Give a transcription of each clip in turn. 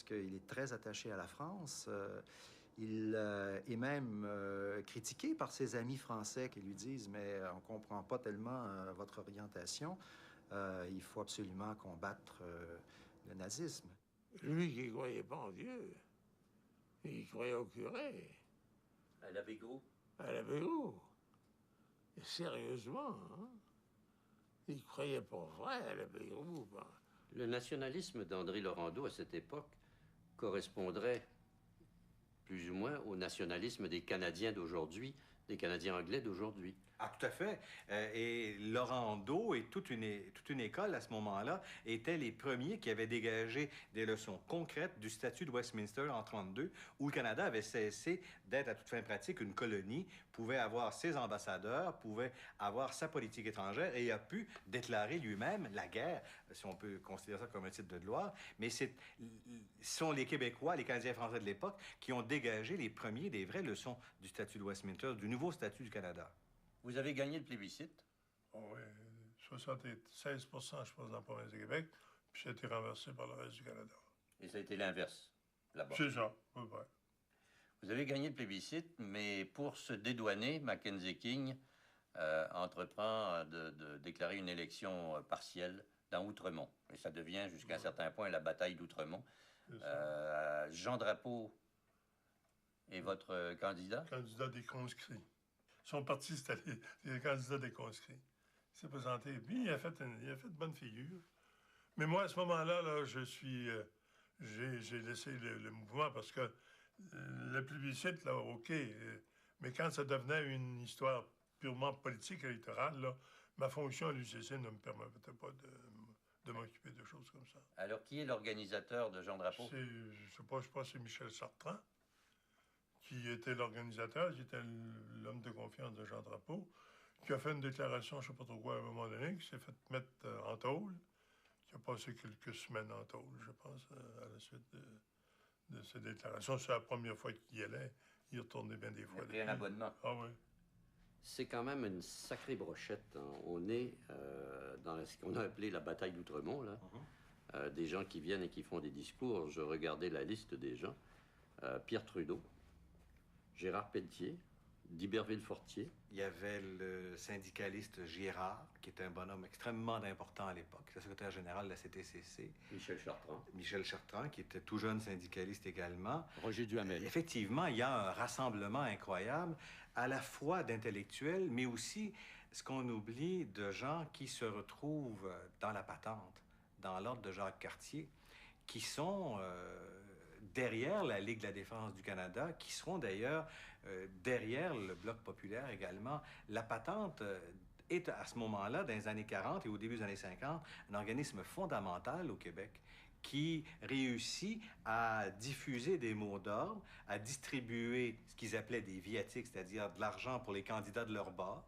Parce qu'il est très attaché à la France. Il est même critiqué par ses amis français qui lui disent « Mais on ne comprend pas tellement votre orientation. Il faut absolument combattre le nazisme. » Lui qui ne croyait pas en Dieu, il croyait au curé. À l'abbé Gros. À l'abbé Gros. Et sérieusement, hein? Il croyait pas vrai à l'abbé Gros. Ben. Le nationalisme d'André Laurendeau à cette époque correspondrait plus ou moins au nationalisme des Canadiens d'aujourd'hui, des Canadiens anglais d'aujourd'hui. Ah, tout à fait. Et Laurendeau et toute une école à ce moment-là étaient les premiers qui avaient dégagé des leçons concrètes du statut de Westminster en 1932, où le Canada avait cessé d'être à toute fin pratique une colonie, pouvait avoir ses ambassadeurs, pouvait avoir sa politique étrangère et a pu déclarer lui-même la guerre, si on peut considérer ça comme un titre de gloire. Mais ce sont les Québécois, les Canadiens français de l'époque, qui ont dégagé les premiers des vraies leçons du statut de Westminster, du nouveau statut du Canada. Vous avez gagné le plébiscite? Oh oui, 76 je pense, dans la province de Québec, puis ça a été renversé par le reste du Canada. Et ça a été l'inverse, là-bas? C'est ça, oui, oui. Vous avez gagné le plébiscite, mais pour se dédouaner, Mackenzie King entreprend de déclarer une élection partielle dans Outremont. Et ça devient, jusqu'à un certain point, la bataille d'Outremont. Jean Drapeau est votre candidat? Candidat des conscrits. Son parti, c'était les candidats des conscrits. Il s'est présenté, puis il a fait de bonne figure. Mais moi, à ce moment-là, là, j'ai laissé le mouvement parce que le plébiscite, là, OK, mais quand ça devenait une histoire purement politique électorale, là, ma fonction à l'UCC ne me permettait pas de m'occuper de choses comme ça. Alors, qui est l'organisateur de Jean Drapeau? Je sais pas, c'est Michel Chartrand, qui était l'organisateur, qui était l'homme de confiance de Jean Drapeau, qui a fait une déclaration, je ne sais pas trop quoi, à un moment donné, qui s'est fait mettre en tôle, qui a passé quelques semaines en tôle, je pense, à la suite de cette déclaration. C'est la première fois qu'il y allait. Il retournait bien des fois. Il a pris un abonnement. Ah oui. C'est quand même une sacrée brochette. Hein. On est dans ce qu'on a appelé la bataille d'Outremont, là. Des gens qui viennent et qui font des discours. Je regardais la liste des gens. Pierre Trudeau, Gérard Pelletier, d'Iberville-Fortier. Il y avait le syndicaliste Girard, qui était un bonhomme extrêmement important à l'époque, le secrétaire général de la CTCC. Michel Chartrand. Michel Chartrand, qui était tout jeune syndicaliste également. Roger Duhamel. Effectivement, il y a un rassemblement incroyable, à la fois d'intellectuels, mais aussi, ce qu'on oublie, de gens qui se retrouvent dans la patente, dans l'ordre de Jacques Cartier, qui sont derrière la Ligue de la défense du Canada, qui seront d'ailleurs derrière le Bloc populaire également. La patente est à ce moment-là, dans les années 40 et au début des années 50, un organisme fondamental au Québec qui réussit à diffuser des mots d'ordre, à distribuer ce qu'ils appelaient des viatiques, c'est-à-dire de l'argent pour les candidats de leur bord,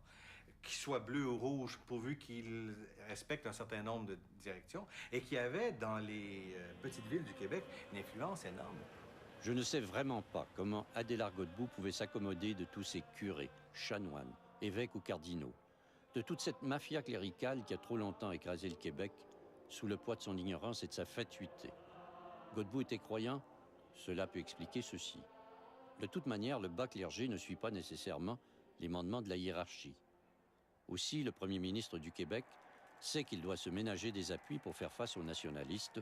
qu'ils soient bleus ou rouges, pourvu qu'ils respectent un certain nombre de directions, et qui avait, dans les petites villes du Québec, une influence énorme. Je ne sais vraiment pas comment Adélard Godbout pouvait s'accommoder de tous ces curés, chanoines, évêques ou cardinaux, de toute cette mafia cléricale qui a trop longtemps écrasé le Québec sous le poids de son ignorance et de sa fatuité. Godbout était croyant, cela peut expliquer ceci. De toute manière, le bas clergé ne suit pas nécessairement les mandements de la hiérarchie. Aussi, le premier ministre du Québec sait qu'il doit se ménager des appuis pour faire face aux nationalistes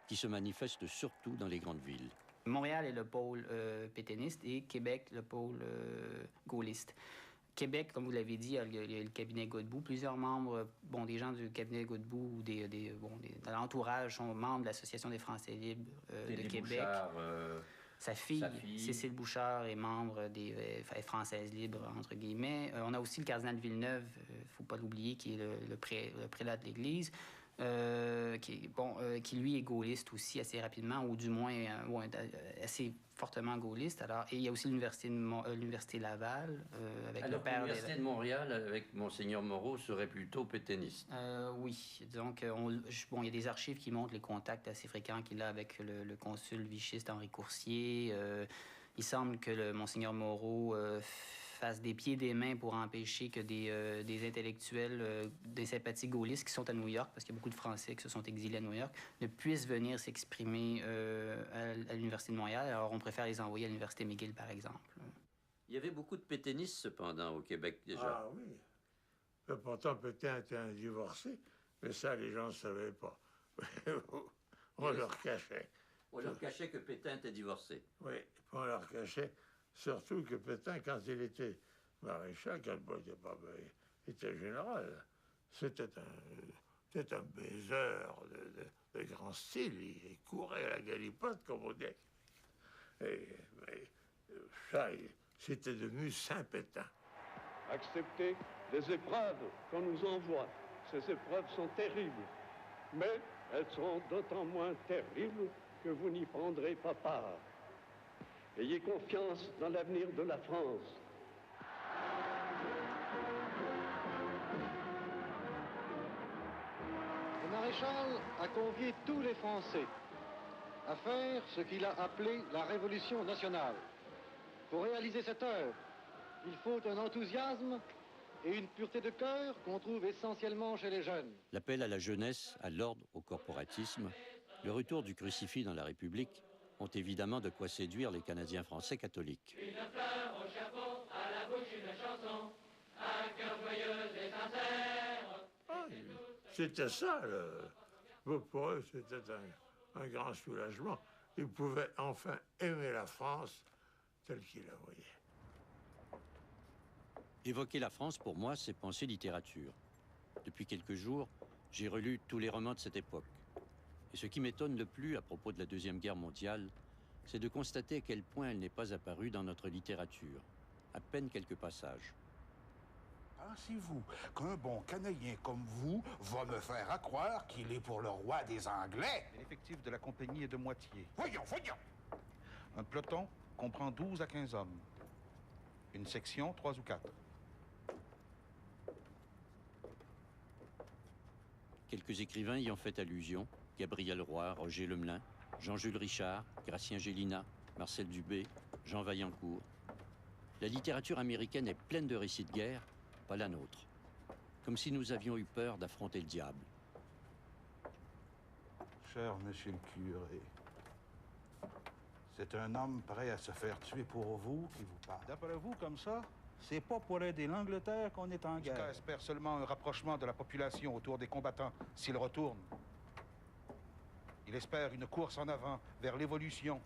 qui se manifestent surtout dans les grandes villes. Montréal est le pôle pétainiste et Québec le pôle gaulliste. Québec, comme vous l'avez dit, il y a le cabinet Godbout. Plusieurs membres, des gens du cabinet Godbout ou de l'entourage sont membres de l'Association des Français libres de Québec. Bouchard, sa fille, Cécile Bouchard, est membre des Françaises libres, entre guillemets. On a aussi le cardinal Villeneuve, il ne faut pas l'oublier, qui est le prélat de l'Église, qui lui est gaulliste aussi assez rapidement, ou du moins assez fortement gaulliste. Alors, et il y a aussi l'Université Laval, avec le père... L'Université de Montréal, avec Monseigneur Moreau, serait plutôt pétainiste. Oui. Donc, il y a des archives qui montrent les contacts assez fréquents qu'il a avec le consul vichiste Henri Coursier. Il semble que le Monseigneur Moreau fasse des pieds et des mains pour empêcher que des intellectuels, des sympathies gaullistes qui sont à New York, parce qu'il y a beaucoup de Français qui se sont exilés à New York, ne puissent venir s'exprimer à l'Université de Montréal, alors on préfère les envoyer à l'Université McGill, par exemple. Il y avait beaucoup de pétainistes, cependant, au Québec, déjà. Ah oui. Mais pourtant, Pétain était un divorcé, mais ça, les gens ne savaient pas. On leur cachait. On leur cachait que Pétain était divorcé. Oui, on leur cachait surtout que Pétain, quand il était maréchal, quand il n'était pas, il était général, c'était un baiser de grand style. Il courait à la galipote, comme on dit. Mais ça, c'était devenu Saint-Pétain. Accepter les épreuves qu'on nous envoie. Ces épreuves sont terribles, mais elles sont d'autant moins terribles que vous n'y prendrez pas part. Ayez confiance dans l'avenir de la France. Le maréchal a convié tous les Français à faire ce qu'il a appelé la Révolution nationale. Pour réaliser cette œuvre, il faut un enthousiasme et une pureté de cœur qu'on trouve essentiellement chez les jeunes. L'appel à la jeunesse, à l'ordre, au corporatisme, le retour du crucifix dans la République ont évidemment de quoi séduire les Canadiens français catholiques. Une fleur au chapeau, à la bouche une chanson, un cœur joyeux et sincère. Ah, c'était ça, pour eux, c'était un grand soulagement. Ils pouvaient enfin aimer la France telle qu'ils la voyaient. Évoquer la France, pour moi, c'est penser littérature. Depuis quelques jours, j'ai relu tous les romans de cette époque. Et ce qui m'étonne le plus à propos de la Deuxième Guerre mondiale, c'est de constater à quel point elle n'est pas apparue dans notre littérature. À peine quelques passages. Pensez-vous qu'un bon Canadien comme vous va me faire croire qu'il est pour le roi des Anglais? L'effectif de la compagnie est de moitié. Voyons! Un peloton comprend 12 à 15 hommes. Une section, 3 ou 4. Quelques écrivains y ont fait allusion. Gabriel Roy, Roger Lemelin, Jean-Jules Richard, Gratien Gélina, Marcel Dubé, Jean Vaillancourt. La littérature américaine est pleine de récits de guerre, pas la nôtre. Comme si nous avions eu peur d'affronter le diable. Cher monsieur le curé, c'est un homme prêt à se faire tuer pour vous qui vous parle. D'après vous, comme ça, c'est pas pour aider l'Angleterre qu'on est en guerre. Lucas espère seulement un rapprochement de la population autour des combattants s'il retourne. Il espère une course en avant vers l'évolution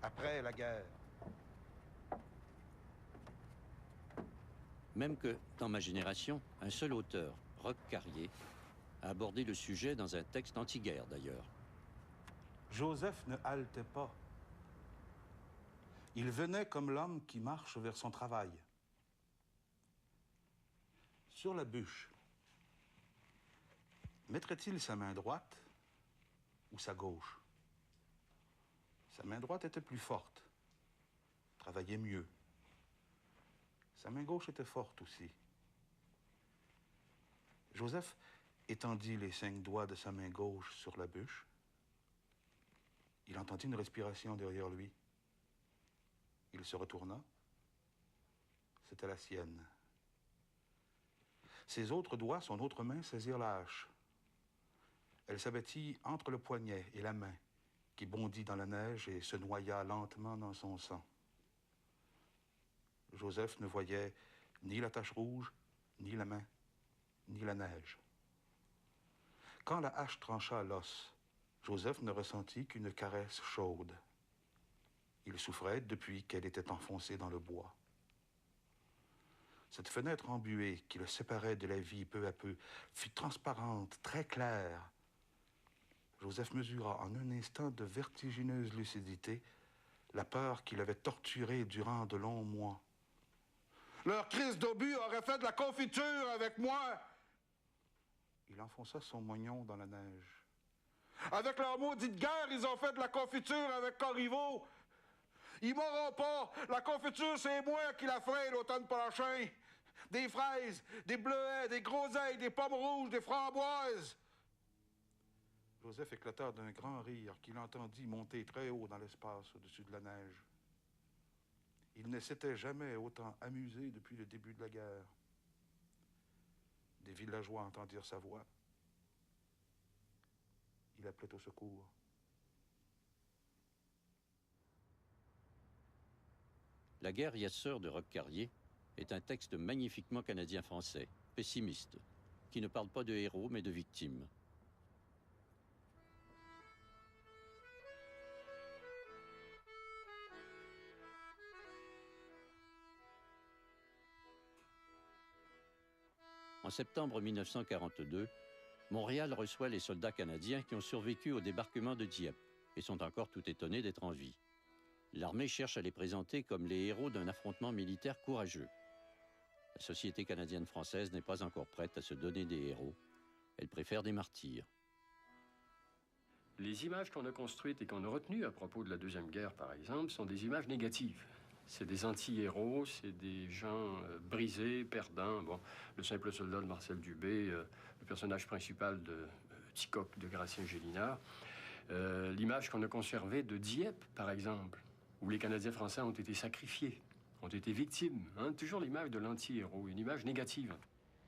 après la guerre. Même que, dans ma génération, un seul auteur, Roch Carrier, a abordé le sujet dans un texte anti-guerre d'ailleurs. Joseph ne haltait pas. Il venait comme l'homme qui marche vers son travail. Sur la bûche, mettrait-il sa main droite ou sa gauche? Sa main droite était plus forte, travaillait mieux. Sa main gauche était forte aussi. Joseph étendit les 5 doigts de sa main gauche sur la bûche. Il entendit une respiration derrière lui. Il se retourna. C'était la sienne. Ses autres doigts, son autre main, saisirent la hache. Elle s'abattit entre le poignet et la main, qui bondit dans la neige et se noya lentement dans son sang. Joseph ne voyait ni la tache rouge, ni la main, ni la neige. Quand la hache trancha l'os, Joseph ne ressentit qu'une caresse chaude. Il souffrait depuis qu'elle était enfoncée dans le bois. Cette fenêtre embuée qui le séparait de la vie peu à peu fut transparente, très claire. Joseph mesura en un instant de vertigineuse lucidité la peur qui l'avait torturé durant de longs mois. Leur crise d'obus aurait fait de la confiture avec moi! Il enfonça son moignon dans la neige. Avec leur maudite guerre, ils ont fait de la confiture avec Corriveau. Ils m'auront pas. La confiture, c'est moi qui la ferai l'automne prochain. Des fraises, des bleuets, des groseilles, des pommes rouges, des framboises. Joseph éclata d'un grand rire qu'il entendit monter très haut dans l'espace au-dessus de la neige. Il ne s'était jamais autant amusé depuis le début de la guerre. Des villageois entendirent sa voix. Il appelait au secours. La guerre Yes-Sir de Roch Carrier est un texte magnifiquement canadien-français, pessimiste, qui ne parle pas de héros mais de victimes. En septembre 1942, Montréal reçoit les soldats canadiens qui ont survécu au débarquement de Dieppe et sont encore tout étonnés d'être en vie. L'armée cherche à les présenter comme les héros d'un affrontement militaire courageux. La société canadienne-française n'est pas encore prête à se donner des héros. Elle préfère des martyrs. Les images qu'on a construites et qu'on a retenues à propos de la Deuxième Guerre, par exemple, sont des images négatives. C'est des anti-héros, c'est des gens brisés, perdants. Bon, le simple soldat de Marcel Dubé, le personnage principal de Ticoc de Gratien Gélinas. L'image qu'on a conservée de Dieppe, par exemple, où les Canadiens français ont été sacrifiés, ont été victimes. Hein? Toujours l'image de l'anti-héros, une image négative.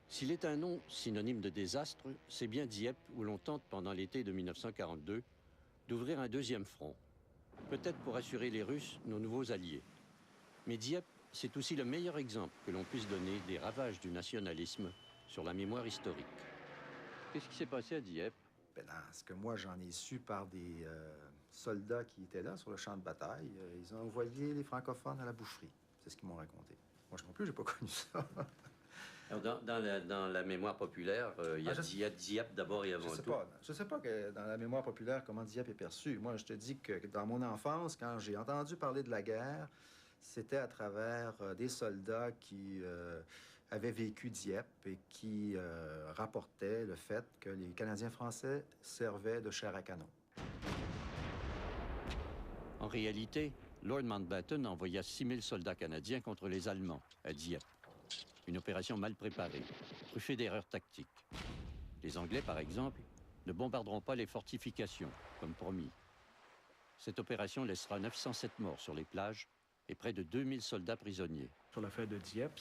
S'il est un nom synonyme de désastre, c'est bien Dieppe où l'on tente pendant l'été de 1942 d'ouvrir un deuxième front. Peut-être pour assurer les Russes, nos nouveaux alliés. Mais Dieppe, c'est aussi le meilleur exemple que l'on puisse donner des ravages du nationalisme sur la mémoire historique. Qu'est-ce qui s'est passé à Dieppe? Ben, dans ce que moi, j'en ai su par des soldats qui étaient là sur le champ de bataille, ils ont envoyé les francophones à la boucherie. C'est ce qu'ils m'ont raconté. Moi non plus, j'ai pas connu ça. Alors, dans la mémoire populaire, il y a Dieppe d'abord et avant tout. Je sais pas que dans la mémoire populaire, comment Dieppe est perçu. Moi, je te dis que dans mon enfance, quand j'ai entendu parler de la guerre, c'était à travers des soldats qui avaient vécu Dieppe et qui rapportaient le fait que les Canadiens français servaient de chair à canon. En réalité, Lord Mountbatten envoya 6000 soldats canadiens contre les Allemands à Dieppe. Une opération mal préparée, truffée d'erreurs tactiques. Les Anglais, par exemple, ne bombarderont pas les fortifications, comme promis. Cette opération laissera 907 morts sur les plages et près de 2000 soldats prisonniers. Sur l'affaire de Dieppe,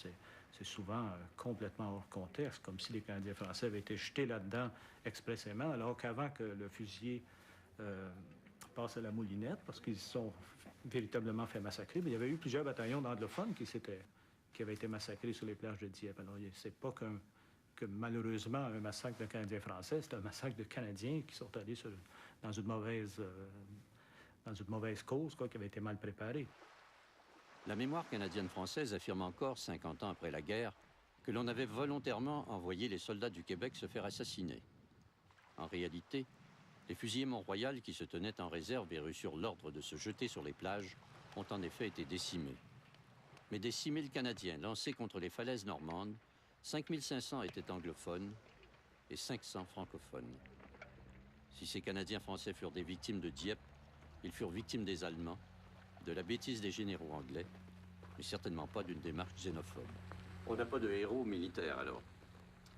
c'est souvent complètement hors contexte, comme si les Canadiens français avaient été jetés là-dedans expressément, alors qu'avant que le fusilier passe à la moulinette, parce qu'ils se sont véritablement fait massacrer, mais il y avait eu plusieurs bataillons d'anglophones qui avaient été massacrés sur les plages de Dieppe. Alors, c'est pas que malheureusement un massacre de Canadiens français, c'est un massacre de Canadiens qui sont allés dans une mauvaise cause, qui avait été mal préparée. La mémoire canadienne-française affirme encore, 50 ans après la guerre, que l'on avait volontairement envoyé les soldats du Québec se faire assassiner. En réalité, les fusiliers Mont-Royal qui se tenaient en réserve et reçurent l'ordre de se jeter sur les plages ont en effet été décimés. Mais des 6000 Canadiens lancés contre les falaises normandes, 5500 étaient anglophones et 500 francophones. Si ces Canadiens français furent des victimes de Dieppe, ils furent victimes des Allemands, de la bêtise des généraux anglais, mais certainement pas d'une démarche xénophobe. On n'a pas de héros militaires, alors?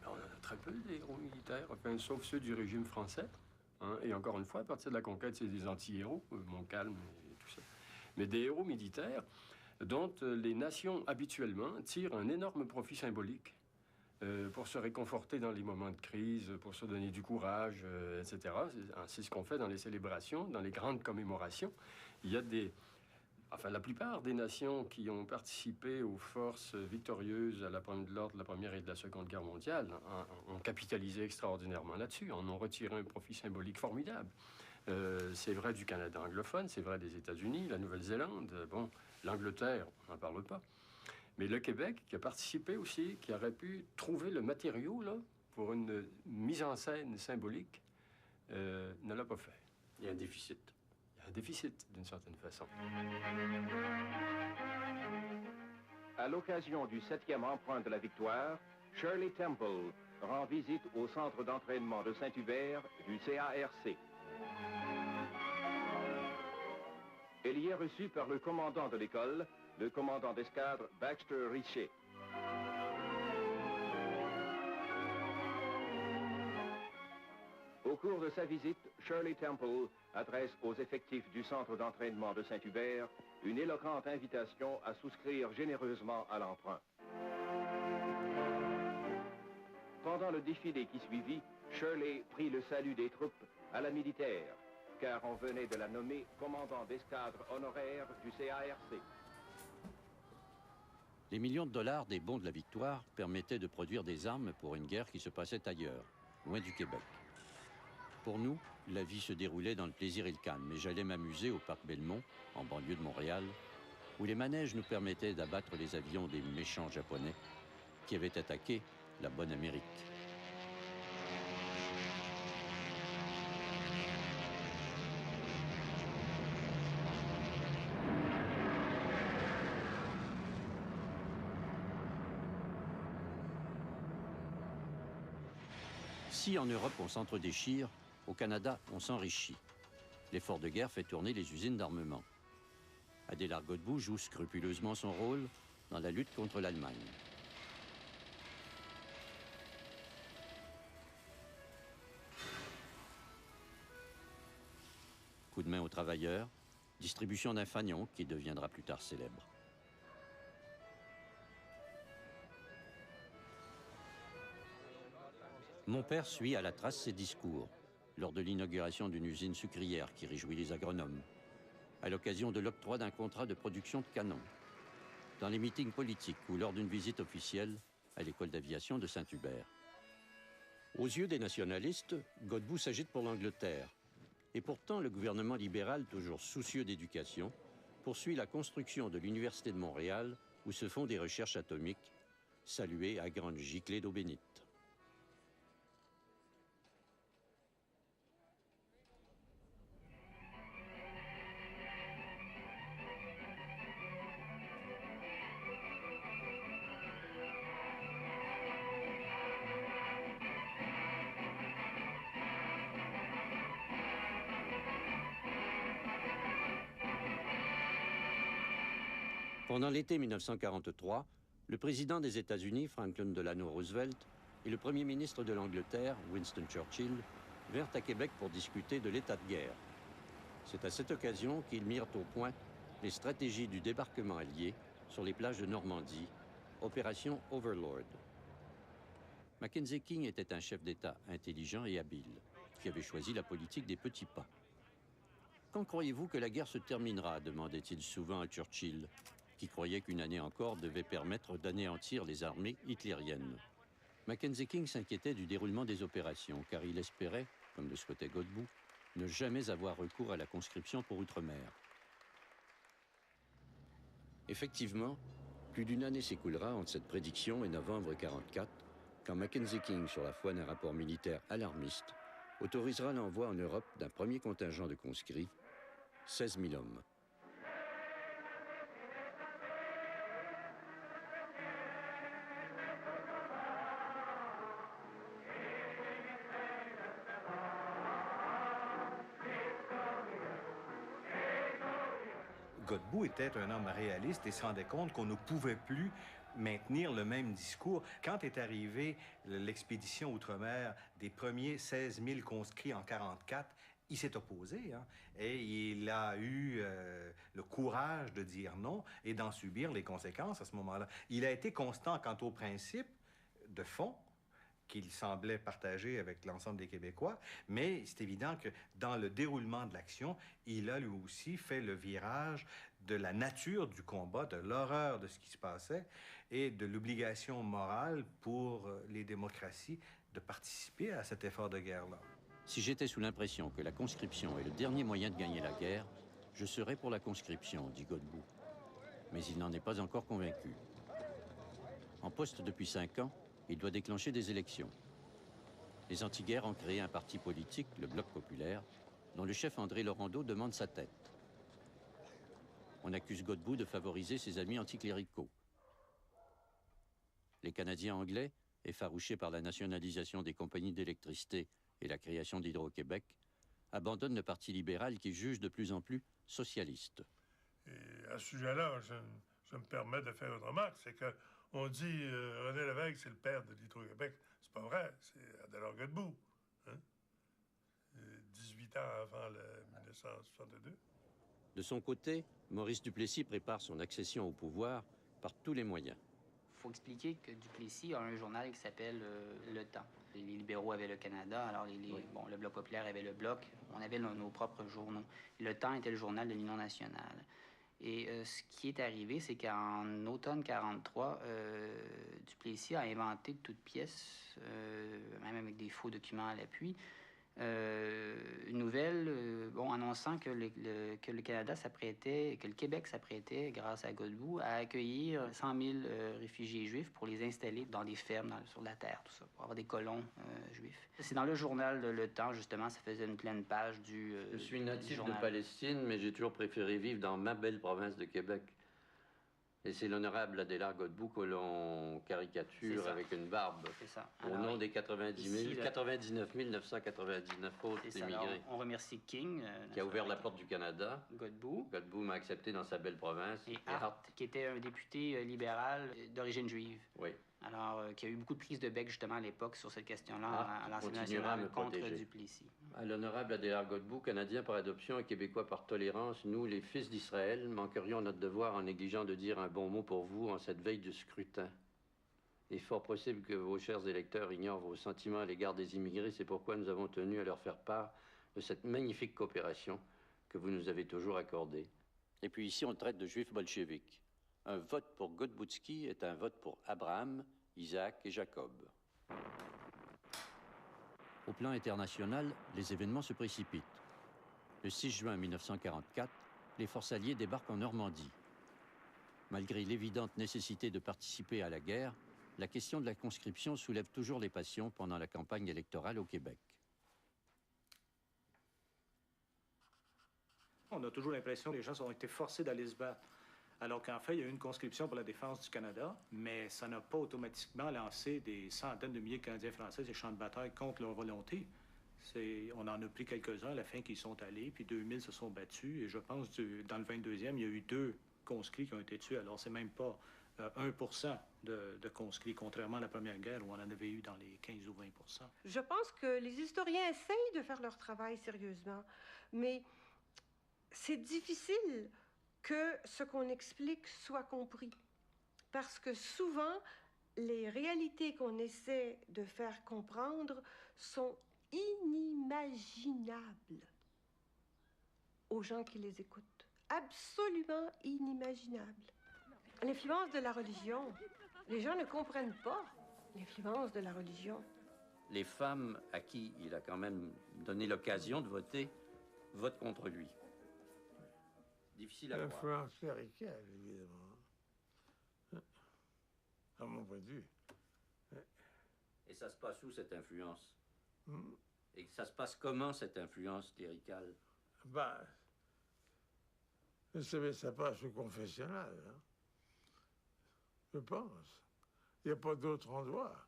On en a très peu, des héros militaires, enfin, sauf ceux du régime français. Hein? Et encore une fois, à partir de la conquête, c'est des anti-héros, Montcalm et tout ça. Mais des héros militaires dont les nations, habituellement, tirent un énorme profit symbolique pour se réconforter dans les moments de crise, pour se donner du courage, etc. C'est ce qu'on fait dans les célébrations, dans les grandes commémorations. Il y a la plupart des nations qui ont participé aux forces victorieuses lors de la Première et de la Seconde Guerre mondiale ont capitalisé extraordinairement là-dessus, en ont retiré un profit symbolique formidable. C'est vrai du Canada anglophone, c'est vrai des États-Unis, la Nouvelle-Zélande, bon, l'Angleterre, on n'en parle pas. Mais le Québec, qui a participé aussi, qui aurait pu trouver le matériau là, pour une mise en scène symbolique, ne l'a pas fait. Il y a un déficit. Il y a un déficit, d'une certaine façon. À l'occasion du 7e emprunt de la victoire, Shirley Temple rend visite au centre d'entraînement de Saint-Hubert du CARC. Elle y est reçue par le commandant de l'école, le commandant d'escadre Baxter Richer. Au cours de sa visite, Shirley Temple adresse aux effectifs du centre d'entraînement de Saint-Hubert une éloquente invitation à souscrire généreusement à l'emprunt. Pendant le défilé qui suivit, Shirley prit le salut des troupes à la militaire, car on venait de la nommer commandant d'escadre honoraire du CARC. Les millions de dollars des bons de la victoire permettaient de produire des armes pour une guerre qui se passait ailleurs, loin du Québec. Pour nous, la vie se déroulait dans le plaisir et le calme, mais j'allais m'amuser au parc Belmont, en banlieue de Montréal, où les manèges nous permettaient d'abattre les avions des méchants Japonais qui avaient attaqué la bonne Amérique. Si en Europe on s'entre-déchire, au Canada on s'enrichit. L'effort de guerre fait tourner les usines d'armement. Adélard Godbout joue scrupuleusement son rôle dans la lutte contre l'Allemagne. Coup de main aux travailleurs, distribution d'un fanion qui deviendra plus tard célèbre. Mon père suit à la trace ses discours lors de l'inauguration d'une usine sucrière qui réjouit les agronomes, à l'occasion de l'octroi d'un contrat de production de canons, dans les meetings politiques ou lors d'une visite officielle à l'école d'aviation de Saint-Hubert. Aux yeux des nationalistes, Godbout s'agite pour l'Angleterre. Et pourtant, le gouvernement libéral, toujours soucieux d'éducation, poursuit la construction de l'Université de Montréal où se font des recherches atomiques, saluées à grandes giclées d'eau bénite. Pendant l'été 1943, le président des États-Unis, Franklin Delano Roosevelt, et le premier ministre de l'Angleterre, Winston Churchill, vinrent à Québec pour discuter de l'état de guerre. C'est à cette occasion qu'ils mirent au point les stratégies du débarquement allié sur les plages de Normandie, opération Overlord. Mackenzie King était un chef d'État intelligent et habile, qui avait choisi la politique des petits pas. « Quand croyez-vous que la guerre se terminera » demandait-il souvent à Churchill, qui croyait qu'une année encore devait permettre d'anéantir les armées hitlériennes. Mackenzie King s'inquiétait du déroulement des opérations, car il espérait, comme le souhaitait Godbout, ne jamais avoir recours à la conscription pour outre-mer. Effectivement, plus d'une année s'écoulera entre cette prédiction et novembre 1944, quand Mackenzie King, sur la foi d'un rapport militaire alarmiste, autorisera l'envoi en Europe d'un premier contingent de conscrits, 16 000 hommes. Godbout était un homme réaliste et se rendait compte qu'on ne pouvait plus maintenir le même discours. Quand est arrivée l'expédition outre-mer des premiers 16 000 conscrits en 1944, il s'est opposé, hein, et il a eu le courage de dire non et d'en subir les conséquences à ce moment-là. Il a été constant quant au principe de fond qu'il semblait partager avec l'ensemble des Québécois, mais c'est évident que dans le déroulement de l'action, il a lui aussi fait le virage de la nature du combat, de l'horreur de ce qui se passait et de l'obligation morale pour les démocraties de participer à cet effort de guerre-là. Si j'étais sous l'impression que la conscription est le dernier moyen de gagner la guerre, je serais pour la conscription, dit Godbout. Mais il n'en est pas encore convaincu. En poste depuis 5 ans, il doit déclencher des élections. Les anti-guerres ont créé un parti politique, le Bloc populaire, dont le chef André Laurendeau demande sa tête. On accuse Godbout de favoriser ses amis anticléricaux. Les Canadiens anglais, effarouchés par la nationalisation des compagnies d'électricité et la création d'Hydro-Québec, abandonnent le Parti libéral qui juge de plus en plus socialiste. Et à ce sujet-là, je me permets de faire une remarque, c'est que on dit René Lévesque, c'est le père de l'Hydro-Québec. C'est pas vrai, c'est Adélard Godbout. Hein? 18 ans avant le 1962. De son côté, Maurice Duplessis prépare son accession au pouvoir par tous les moyens. Il faut expliquer que Duplessis a un journal qui s'appelle Le Temps. Les libéraux avaient le Canada, alors bon, le Bloc populaire avait le Bloc. On avait nos propres journaux. Le Temps était le journal de l'Union nationale. Et ce qui est arrivé, c'est qu'en automne 43, Duplessis a inventé de toutes pièces, même avec des faux documents à l'appui, une nouvelle annonçant que le Canada s'apprêtait, que le Québec s'apprêtait, grâce à Godbout, à accueillir 100 000 réfugiés juifs pour les installer dans des fermes sur la terre, tout ça, pour avoir des colons juifs. C'est dans le journal Le Temps, justement, ça faisait une pleine page du Je suis natif journal. de Palestine, mais j'ai toujours préféré vivre dans ma belle province de Québec. Et c'est l'honorable Adélard Godbout que l'on caricature avec une barbe. C'est ça. Au nom des 99 999 autres C'est ça. Alors, immigrés. on remercie King. Qui a ouvert la porte du Canada. Godbout. Godbout m'a accepté dans sa belle province. Et Hart, qui était un député libéral d'origine juive. Oui. Alors, qui a eu beaucoup de prises de bec, justement, à l'époque, sur cette question-là, à l'Assemblée nationale, contre Duplessis. À l'honorable Adélard Godbout, Canadien par adoption et Québécois par tolérance, nous, les fils d'Israël, manquerions notre devoir en négligeant de dire un bon mot pour vous en cette veille de scrutin. Il est fort possible que vos chers électeurs ignorent vos sentiments à l'égard des immigrés, c'est pourquoi nous avons tenu à leur faire part de cette magnifique coopération que vous nous avez toujours accordée. Et puis ici, on le traite de juifs bolcheviques. Un vote pour Godboutski est un vote pour Abraham, Isaac et Jacob. Au plan international, les événements se précipitent. Le 6 juin 1944, les forces alliées débarquent en Normandie. Malgré l'évidente nécessité de participer à la guerre, la question de la conscription soulève toujours les passions pendant la campagne électorale au Québec. On a toujours l'impression que les gens ont été forcés d'aller se battre. Alors qu'en fait, il y a eu une conscription pour la défense du Canada, mais ça n'a pas automatiquement lancé des centaines de milliers de Canadiens français des champs de bataille contre leur volonté. On en a pris quelques-uns à la fin qui y sont allés, puis 2000 se sont battus, et je pense dans le 22e, il y a eu 2 conscrits qui ont été tués. Alors, c'est même pas 1% de conscrits, contrairement à la Première Guerre, où on en avait eu dans les 15 ou 20%. Je pense que les historiens essayent de faire leur travail sérieusement, mais c'est difficile que ce qu'on explique soit compris. Parce que souvent, les réalités qu'on essaie de faire comprendre sont inimaginables aux gens qui les écoutent. Absolument inimaginables. L'influence de la religion, les gens ne comprennent pas l'influence de la religion. Les femmes à qui il a quand même donné l'occasion de voter, votent contre lui. Difficile à croire. L'influence cléricale, évidemment. À mon point de vue. Et ça se passe où, cette influence? Et ça se passe comment, cette influence cléricale? Ben, vous savez, ça passe au confessionnal, hein? Je pense. Il n'y a pas d'autre endroit.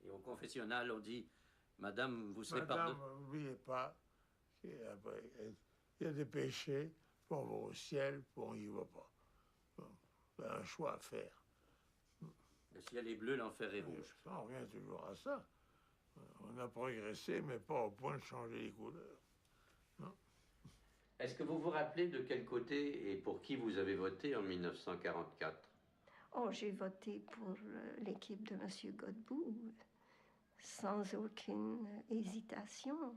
Et au confessionnal, on dit, Madame, vous serez Madame, pardonnée. n'oubliez pas qu'il y a des péchés, puis on va au ciel, puis on n'y va pas. Bon, c'est un choix à faire. Le ciel est bleu, l'enfer est rouge. Ça, on revient toujours à ça. On a progressé, mais pas au point de changer les couleurs. Non? Est-ce que vous vous rappelez de quel côté et pour qui vous avez voté en 1944? Oh, j'ai voté pour l'équipe de M. Godbout, sans aucune hésitation.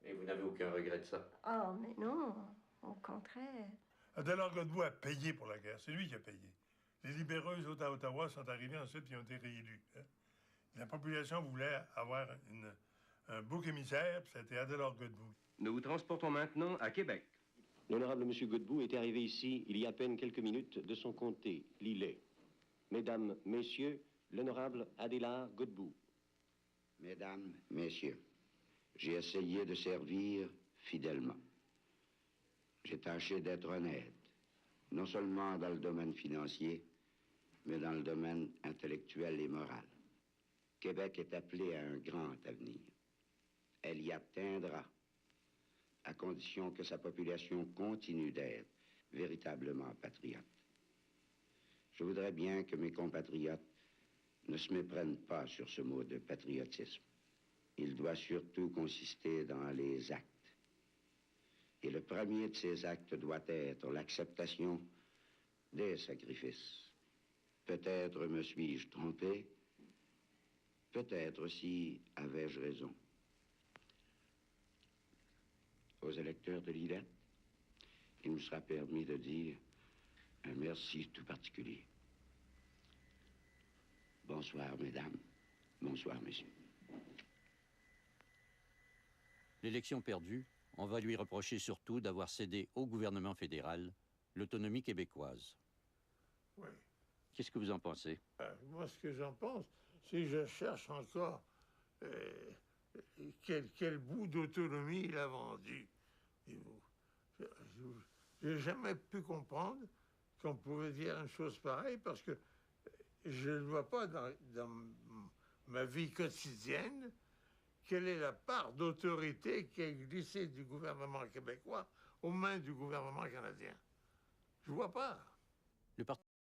Et vous n'avez aucun regret de ça? Ah, mais non, au contraire. Adélard Godbout a payé pour la guerre. C'est lui qui a payé. Les libéreuses à Ottawa sont arrivées ensuite et ont été réélus. Hein? La population voulait avoir un bouc émissaire, puis c'était Adélard Godbout. Nous vous transportons maintenant à Québec. L'honorable M. Godbout est arrivé ici il y a à peine quelques minutes de son comté, Lillet. Mesdames, Messieurs, l'honorable Adélard Godbout. Mesdames, Messieurs, j'ai essayé de servir fidèlement. J'ai tâché d'être honnête, non seulement dans le domaine financier, mais dans le domaine intellectuel et moral. Québec est appelé à un grand avenir. Elle y atteindra, à condition que sa population continue d'être véritablement patriote. Je voudrais bien que mes compatriotes ne se méprennent pas sur ce mot de patriotisme. Il doit surtout consister dans les actes. Et le premier de ces actes doit être l'acceptation des sacrifices. Peut-être me suis-je trompé, peut-être aussi avais-je raison. Aux électeurs de Lillette, il me sera permis de dire un merci tout particulier. Bonsoir, mesdames. Bonsoir, messieurs. L'élection perdue, on va lui reprocher surtout d'avoir cédé au gouvernement fédéral l'autonomie québécoise. Oui. Qu'est-ce que vous en pensez? Moi, ce que j'en pense, c'est que je cherche encore quel bout d'autonomie il a vendu. Je n'ai jamais pu comprendre qu'on pouvait dire une chose pareille parce que je ne vois pas dans ma vie quotidienne quelle est la part d'autorité qui est glissée du gouvernement québécois aux mains du gouvernement canadien. Je ne vois pas.